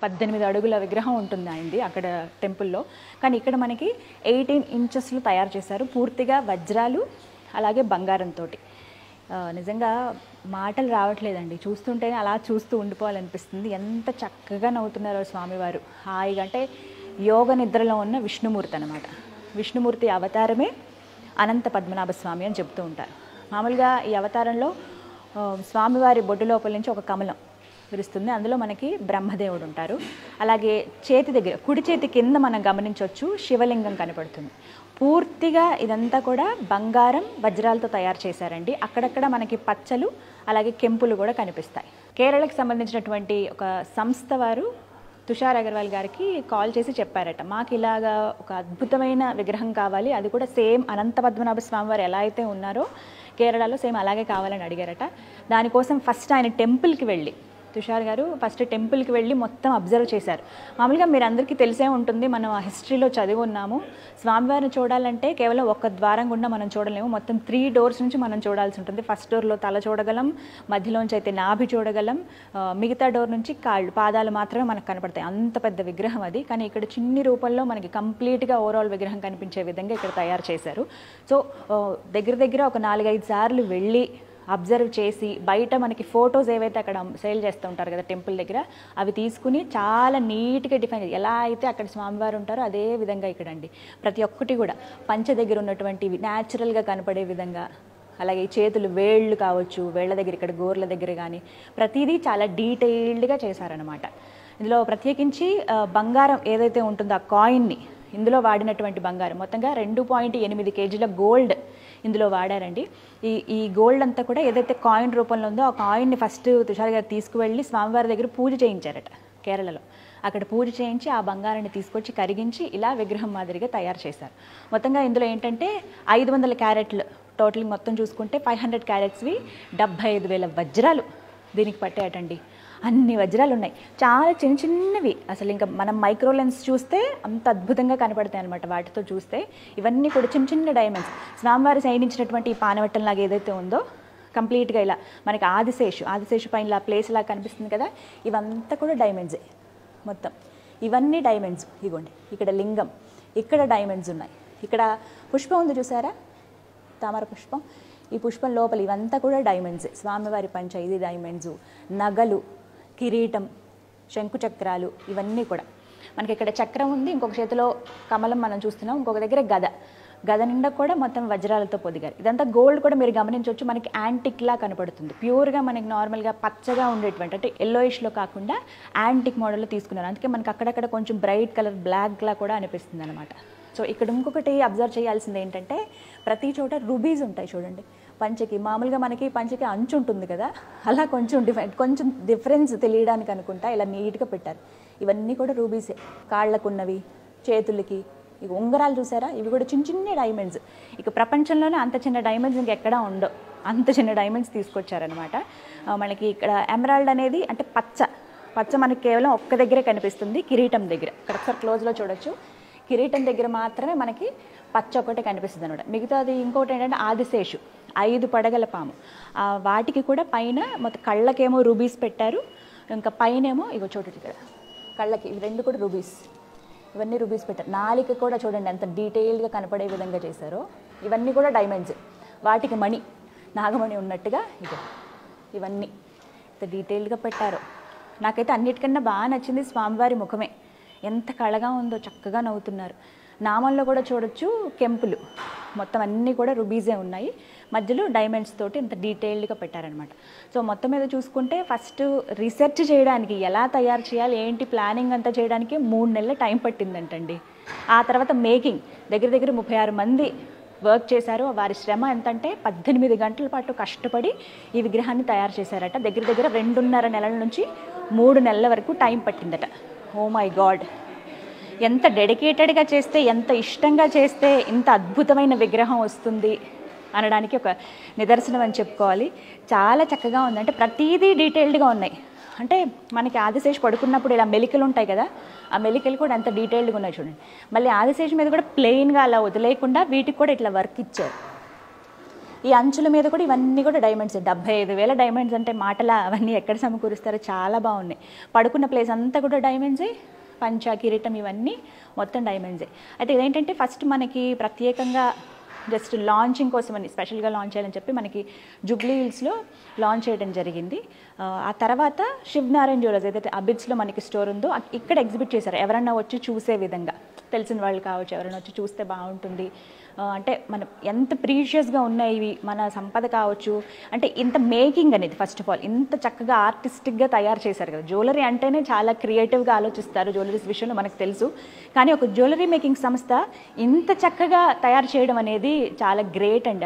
18 అడుగుల విగ్రహం ఉంటుంది ఆయనది అక్కడ టెంపుల్లో. కానీ ఇక్కడ మనకి 18 ఇంచెస్లో తయారు చేశారు, పూర్తిగా వజ్రాలు అలాగే బంగారంతో. నిజంగా మాటలు రావట్లేదండి, చూస్తుంటేనే అలా చూస్తూ ఉండిపోవాలనిపిస్తుంది. ఎంత చక్కగా నవ్వుతున్నారో స్వామివారు హాయిగా. అంటే యోగ నిద్రలో ఉన్న విష్ణుమూర్తి అనమాట. విష్ణుమూర్తి అవతారమే అనంత పద్మనాభ స్వామి అని చెప్తూ ఉంటారు. మామూలుగా ఈ అవతారంలో స్వామివారి బొడ్డు లోపల నుంచి ఒక కమలం విరుస్తుంది, అందులో మనకి బ్రహ్మదేవుడు ఉంటారు. అలాగే చేతి దగ్గర కుడి చేతి కింద మనం గమనించవచ్చు శివలింగం కనపడుతుంది. పూర్తిగా ఇదంతా కూడా బంగారం వజ్రాలతో తయారు చేశారండి. అక్కడక్కడ మనకి పచ్చలు అలాగే కెంపులు కూడా కనిపిస్తాయి. కేరళకి సంబంధించినటువంటి ఒక సంస్థ వారు తుషార్ అగర్వాల్ గారికి కాల్ చేసి చెప్పారట, మాకు ఇలాగా ఒక అద్భుతమైన విగ్రహం కావాలి, అది కూడా సేమ్ అనంత పద్మనాభ స్వామి వారు ఎలా అయితే ఉన్నారో కేరళలో సేమ్ అలాగే కావాలని అడిగారట. దానికోసం ఫస్ట్ ఆయన టెంపుల్కి వెళ్ళి, తుషార్ గారు ఫస్ట్ టెంపుల్కి వెళ్ళి మొత్తం అబ్జర్వ్ చేశారు. మామూలుగా మీరు అందరికీ తెలిసే ఉంటుంది, మనం ఆ హిస్టరీలో చదివి ఉన్నాము, స్వామివారిని చూడాలంటే కేవలం ఒక్క ద్వారం గుండా మనం చూడలేము, మొత్తం 3 డోర్స్ నుంచి మనం చూడాల్సి ఉంటుంది. ఫస్ట్ డోర్లో తల చూడగలం, మధ్యలోంచి అయితే నాభి చూడగలం, మిగతా డోర్ నుంచి కాళ్ళు పాదాలు మాత్రమే మనకు కనపడతాయి. అంత పెద్ద విగ్రహం అది. కానీ ఇక్కడ చిన్ని రూపంలో మనకి కంప్లీట్గా ఓవరాల్ విగ్రహం కనిపించే విధంగా ఇక్కడ తయారు చేశారు. సో దగ్గర దగ్గర ఒక 4-5 సార్లు వెళ్ళి అబ్జర్వ్ చేసి, బయట మనకి ఫొటోస్ ఏవైతే అక్కడ సేల్ చేస్తూ ఉంటారు కదా టెంపుల్ దగ్గర, అవి తీసుకుని చాలా నీట్గా డిఫైన్ ఎలా అయితే అక్కడ స్వామివారు ఉంటారో అదే విధంగా ఇక్కడండి ప్రతి ఒక్కటి కూడా పంచ దగ్గర ఉన్నటువంటివి న్యాచురల్గా కనపడే విధంగా, అలాగే చేతులు వేళ్ళు కావచ్చు, వేళ్ల దగ్గర ఇక్కడ గోర్ల దగ్గర కానీ ప్రతిదీ చాలా డీటెయిల్డ్గా చేశారనమాట. ఇందులో ప్రత్యేకించి బంగారం ఏదైతే ఉంటుందో ఆ కాయిన్ని, ఇందులో వాడినటువంటి బంగారం మొత్తంగా 2.8 కేజీల గోల్డ్ ఇందులో వాడారండి. ఈ గోల్డ్ అంతా కూడా ఏదైతే కాయిన్ రూపంలో ఉందో ఆ కాయిన్ని ఫస్ట్ తుషార్ గారు తీసుకువెళ్ళి స్వామివారి దగ్గర పూజ చేయించారట కేరళలో. అక్కడ పూజ చేయించి ఆ బంగారాన్ని తీసుకొచ్చి కరిగించి ఇలా విగ్రహం మాదిరిగా తయారు చేశారు. మొత్తంగా ఇందులో ఏంటంటే 500 క్యారెట్లు టోటల్ మొత్తం చూసుకుంటే 500 క్యారెట్స్వి 75,000 వజ్రాలు దీనికి పట్టాయటండి. అన్ని వజ్రాలు ఉన్నాయి, చాలా చిన్న చిన్నవి. అసలు ఇంకా మనం మైక్రో లెన్స్ చూస్తే అంత అద్భుతంగా కనపడతాయి అనమాట వాటితో చూస్తే. ఇవన్నీ కూడా చిన్న చిన్న డైమండ్స్. స్వామివారి సైనించినటువంటి ఈ పానవట్టం లాగా ఏదైతే ఉందో కంప్లీట్గా ఇలా మనకి ఆదిశేషు పైన ఇలా ప్లేస్ ఇలా కనిపిస్తుంది కదా, ఇవంతా కూడా డైమండ్సే మొత్తం. ఇవన్నీ డైమండ్స్. ఇగోండి ఇక్కడ లింగం, ఇక్కడ డైమండ్స్ ఉన్నాయి. ఇక్కడ పుష్పం ఉంది చూసారా, తామర పుష్పం, ఈ పుష్పం లోపల ఇవంతా కూడా డైమండ్స్. స్వామివారి పంచ ఇది డైమండ్స్, నగలు, కిరీటం, శంకుచక్రాలు, ఇవన్నీ కూడా మనకి ఇక్కడ చక్రం ఉంది, ఇంకొక చేతిలో కమలం మనం చూస్తున్నాం, ఇంకొక దగ్గర గద నిండా కూడా మొత్తం వజ్రాలతో పొదిగారు. ఇదంతా గోల్డ్ కూడా మీరు గమనించవచ్చు, మనకి యాంటిక్లా కనపడుతుంది. ప్యూర్గా మనకి నార్మల్గా పచ్చగా ఉండేటువంటి అంటే ఎల్లోయిష్లో కాకుండా యాంటిక్ మోడల్లో తీసుకున్నారు. అందుకే మనకి అక్కడక్కడ కొంచెం బ్రైట్ కలర్ బ్లాక్లా కూడా అనిపిస్తుంది అనమాట. సో ఇక్కడ ఇంకొకటి అబ్జర్వ్ చేయాల్సింది ఏంటంటే ప్రతి చోట రూబీస్ ఉంటాయి చూడండి. పంచకి మామూలుగా మనకి పంచకి అంచు ఉంటుంది కదా, అలా కొంచెం డిఫరెన్స్ తెలియడానికి అనుకుంటా ఇలా నీట్గా పెట్టారు. ఇవన్నీ కూడా రూబీసే. కాళ్ళకున్నవి, చేతులకి, ఇక ఉంగరాలు చూసారా, ఇవి కూడా చిన్న చిన్న డైమండ్స్. ఇక ప్రపంచంలోనే అంత చిన్న డైమండ్స్ ఇంకెక్కడా ఉండవు, అంత చిన్న డైమండ్స్ తీసుకొచ్చారనమాట. మనకి ఇక్కడ ఎమరాల్డ్ అనేది అంటే పచ్చ మనకి కేవలం ఒక్క దగ్గరే కనిపిస్తుంది, కిరీటం దగ్గర. ఇక్కడ ఒకసారి క్లోజ్లో చూడొచ్చు, కిరీటం దగ్గర మాత్రమే మనకి పచ్చ ఒకటే కనిపిస్తుంది అనమాట. మిగతాది ఇంకోటి ఏంటంటే ఆదిశేషు 5 పడగల పాము, వాటికి కూడా పైన మొత్తం కళ్ళకేమో రూబీస్ పెట్టారు, ఇంకా పైనేమో ఇగో చూడండి ఇక్కడ కళ్ళకి ఇవి 2 కూడా రూబీస్, ఇవన్నీ రూబీస్ పెట్టారు. నాలిక కూడా చూడండి ఎంత డీటెయిల్డ్గా కనపడే విధంగా చేశారో. ఇవన్నీ కూడా డైమండ్స్. వాటికి మణి, నాగమణి ఉన్నట్టుగా ఇక ఇవన్నీ ఇంత డీటెయిల్డ్గా పెట్టారు. నాకైతే అన్నిటికన్నా బాగా నచ్చింది స్వామివారి ముఖమే, ఎంత కళగా ఉందో, చక్కగా నవ్వుతున్నారు. నామంలో కూడా చూడొచ్చు కెంపులు, మొత్తం అన్నీ కూడా రుబీసే ఉన్నాయి, మధ్యలో డైమండ్స్ తోటి ఇంత డీటెయిల్డ్గా పెట్టారనమాట. సో మొత్తం మీద చూసుకుంటే ఫస్ట్ రీసెర్చ్ చేయడానికి ఎలా తయారు చేయాలి ఏంటి ప్లానింగ్ అంతా చేయడానికి 3 నెలల టైం పట్టిందంటండి. ఆ తర్వాత మేకింగ్ దగ్గర దగ్గర 36 మంది వర్క్ చేశారు. వారి శ్రమ ఎంతంటే 18 గంటల పాటు కష్టపడి ఈ విగ్రహాన్ని తయారు చేశారట. దగ్గర దగ్గర 2.5 నెలల నుంచి 3 నెలల వరకు టైం పట్టిందట. ఓ మై గాడ్, ఎంత డెడికేటెడ్గా చేస్తే, ఎంత ఇష్టంగా చేస్తే ఇంత అద్భుతమైన విగ్రహం వస్తుంది అనడానికి ఒక నిదర్శనం అని చెప్పుకోవాలి. చాలా చక్కగా ఉంది, అంటే ప్రతిదీ డీటెయిల్డ్గా ఉన్నాయి. అంటే మనకి ఆదిశేషు పడుకున్నప్పుడు ఇలా మెలికలు ఉంటాయి కదా, ఆ మెలికలు కూడా ఎంత డీటెయిల్డ్గా ఉన్నాయి చూడండి. మళ్ళీ ఆదిశేషు మీద కూడా ప్లెయిన్గా అలా వదిలేయకుండా వీటికి కూడా ఇట్లా వర్క్ ఇచ్చారు. ఈ అంచుల మీద కూడా ఇవన్నీ కూడా డైమండ్స్, 75,000 డైమండ్స్ అంటే మాటల అవన్నీ ఎక్కడ సమకూరుస్తారో, చాలా బాగున్నాయి. పడుకున్న ప్లేస్ అంతా కూడా డైమండ్సే, పంచ కిరీటం ఇవన్నీ మొత్తం డైమండ్సే. అయితే ఇదేంటంటే ఫస్ట్ మనకి ప్రత్యేకంగా జస్ట్ లాంచింగ్ కోసం అని స్పెషల్గా లాంచ్ చేయాలని చెప్పి మనకి జూబ్లీ హిల్స్లో లాంచ్ చేయడం జరిగింది. ఆ తర్వాత శివనారాయణ జ్యువెలర్స్ ఏదైతే అబిడ్స్లో మనకి స్టోర్ ఉందో ఇక్కడ ఎగ్జిబిట్ చేశారు. ఎవరన్నా వచ్చి చూసే విధంగా, తెలిసిన వాళ్ళు కావచ్చు, ఎవరైనా వచ్చి చూస్తే బాగుంటుంది అంటే మనం ఎంత ప్రీషియస్గా ఉన్నాయి ఇవి, మన సంపద కావచ్చు అంటే ఇంత మేకింగ్ అనేది ఫస్ట్ ఆఫ్ ఆల్ ఇంత చక్కగా ఆర్టిస్టిక్గా తయారు చేశారు కదా. జ్యువెలరీ అంటేనే చాలా క్రియేటివ్గా ఆలోచిస్తారు జ్యువెలరీస్ విషయంలో మనకు తెలుసు, కానీ ఒక జ్యువెలరీ మేకింగ్ సంస్థ ఇంత చక్కగా తయారు చేయడం అనేది చాలా గ్రేట్ అండి.